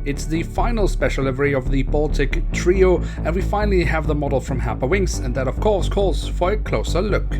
It's the final special livery of the Baltic trio, and we finally have the model from Herpa Wings, and that of course calls for a closer look.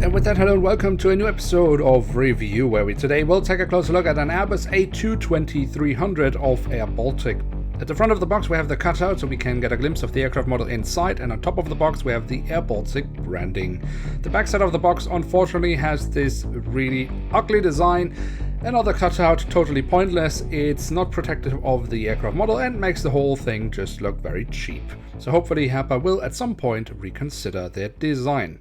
And with that, hello and welcome to a new episode of Review, where we today will take a closer look at an Airbus A220-300 of Air Baltic. At the front of the box we have the cutout so we can get a glimpse of the aircraft model inside, and on top of the box we have the Air Baltic branding. The backside of the box unfortunately has this really ugly design. Another cutout, totally pointless. It's not protective of the aircraft model and makes the whole thing just look very cheap. So hopefully Herpa will at some point reconsider their design.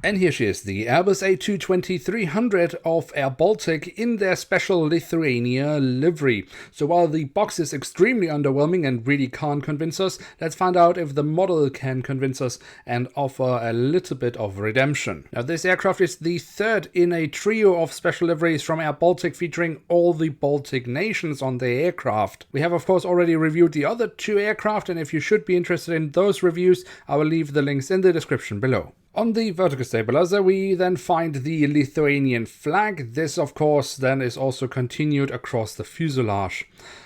And here she is, the Airbus A220-300 of Air Baltic in their special Lithuania livery. So while the box is extremely underwhelming and really can't convince us, let's find out if the model can convince us and offer a little bit of redemption. Now, this aircraft is the third in a trio of special liveries from Air Baltic featuring all the Baltic nations on their aircraft. We have of course already reviewed the other two aircraft, and if you should be interested in those reviews, I will leave the links in the description below. On the vertical stabilizer, we then find the Lithuanian flag. This, of course, then is also continued across the fuselage.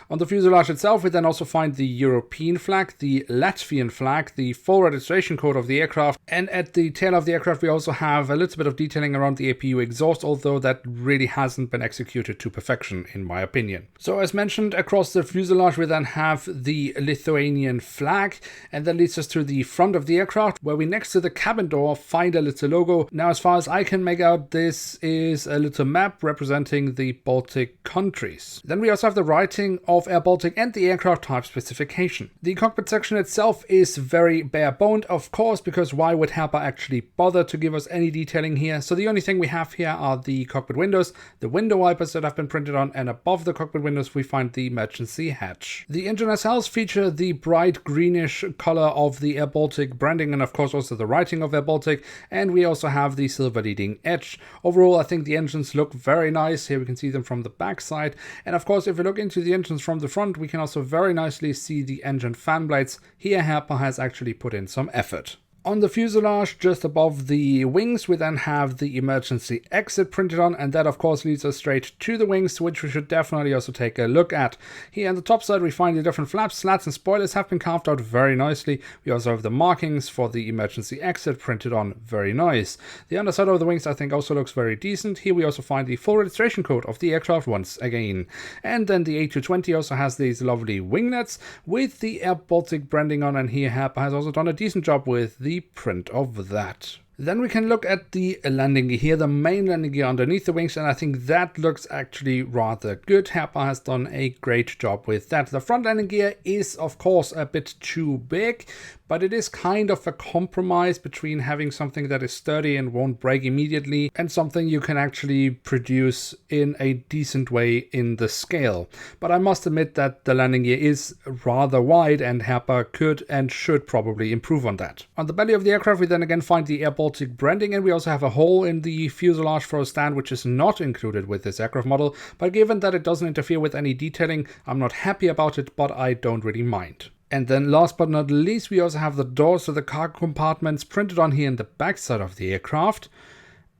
On the fuselage itself, we then also find the European flag, the Latvian flag, the full registration code of the aircraft, and at the tail of the aircraft we also have a little bit of detailing around the APU exhaust, although that really hasn't been executed to perfection in my opinion. So as mentioned, across the fuselage we then have the Lithuanian flag, and that leads us to the front of the aircraft, where we next to the cabin door find a little logo. Now, as far as I can make out, this is a little map representing the Baltic countries. Then we also have the writing of Air Baltic and the aircraft type specification. The cockpit section itself is very bare-boned, of course, because why would Herpa actually bother to give us any detailing here? So the only thing we have here are the cockpit windows, the window wipers that have been printed on, and above the cockpit windows we find the emergency hatch. The engine nacelles feature the bright greenish color of the Air Baltic branding, and of course also the writing of Air Baltic, and we also have the silver leading edge. Overall, I think the engines look very nice. Here we can see them from the back side, and of course if we look into the engines from the front, we can also very nicely see the engine fan blades. Here Herpa has actually put in some effort. On the fuselage, just above the wings, we then have the emergency exit printed on, and that of course leads us straight to the wings, which we should definitely also take a look at. Here on the top side we find the different flaps, slats and spoilers have been carved out very nicely. We also have the markings for the emergency exit printed on, very nice. The underside of the wings I think also looks very decent. Here we also find the full registration code of the aircraft once again. And then the A220 also has these lovely winglets with the Air Baltic branding on, and here Herpa has also done a decent job with the print of that. Then we can look at the landing gear here, the main landing gear underneath the wings, and I think that looks actually rather good. Herpa has done a great job with that. The front landing gear is of course a bit too big, but it is kind of a compromise between having something that is sturdy and won't break immediately and something you can actually produce in a decent way in the scale. But I must admit that the landing gear is rather wide, and Herpa could and should probably improve on that. On the belly of the aircraft we then again find the Air Baltic branding, and we also have a hole in the fuselage for a stand, which is not included with this aircraft model, but given that it doesn't interfere with any detailing, I'm not happy about it, but I don't really mind. And then last but not least, we also have the doors to the cargo compartments printed on here in the backside of the aircraft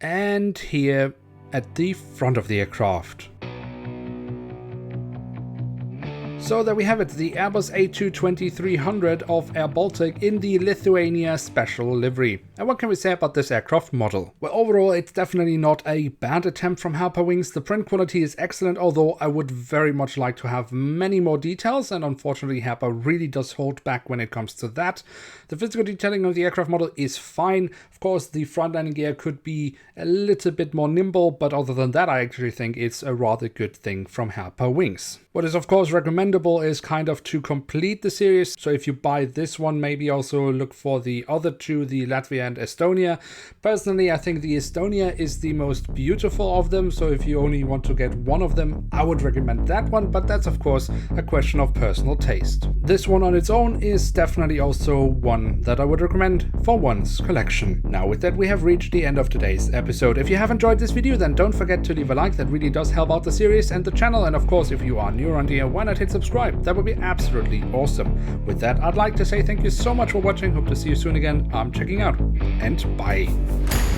and here at the front of the aircraft. So there we have it, the Airbus A220-300 of Air Baltic in the Lithuania special livery. And what can we say about this aircraft model? Well, overall it's definitely not a bad attempt from Herpa Wings. The print quality is excellent, although I would very much like to have many more details, and unfortunately Herpa really does hold back when it comes to that. The physical detailing of the aircraft model is fine. Of course, the front landing gear could be a little bit more nimble, but other than that I actually think it's a rather good thing from Herpa Wings. What is of course recommendable is kind of to complete the series, so if you buy this one, maybe also look for the other two, the Latvia and Estonia. Personally, I think the Estonia is the most beautiful of them, so if you only want to get one of them, I would recommend that one, but that's of course a question of personal taste. This one on its own is definitely also one that I would recommend for one's collection. Now with that, we have reached the end of today's episode. If you have enjoyed this video, then don't forget to leave a like, that really does help out the series and the channel, and of course if you are new new around here, why not hit subscribe? That would be absolutely awesome. With that, I'd like to say thank you so much for watching. Hope to see you soon again. I'm checking out, and bye.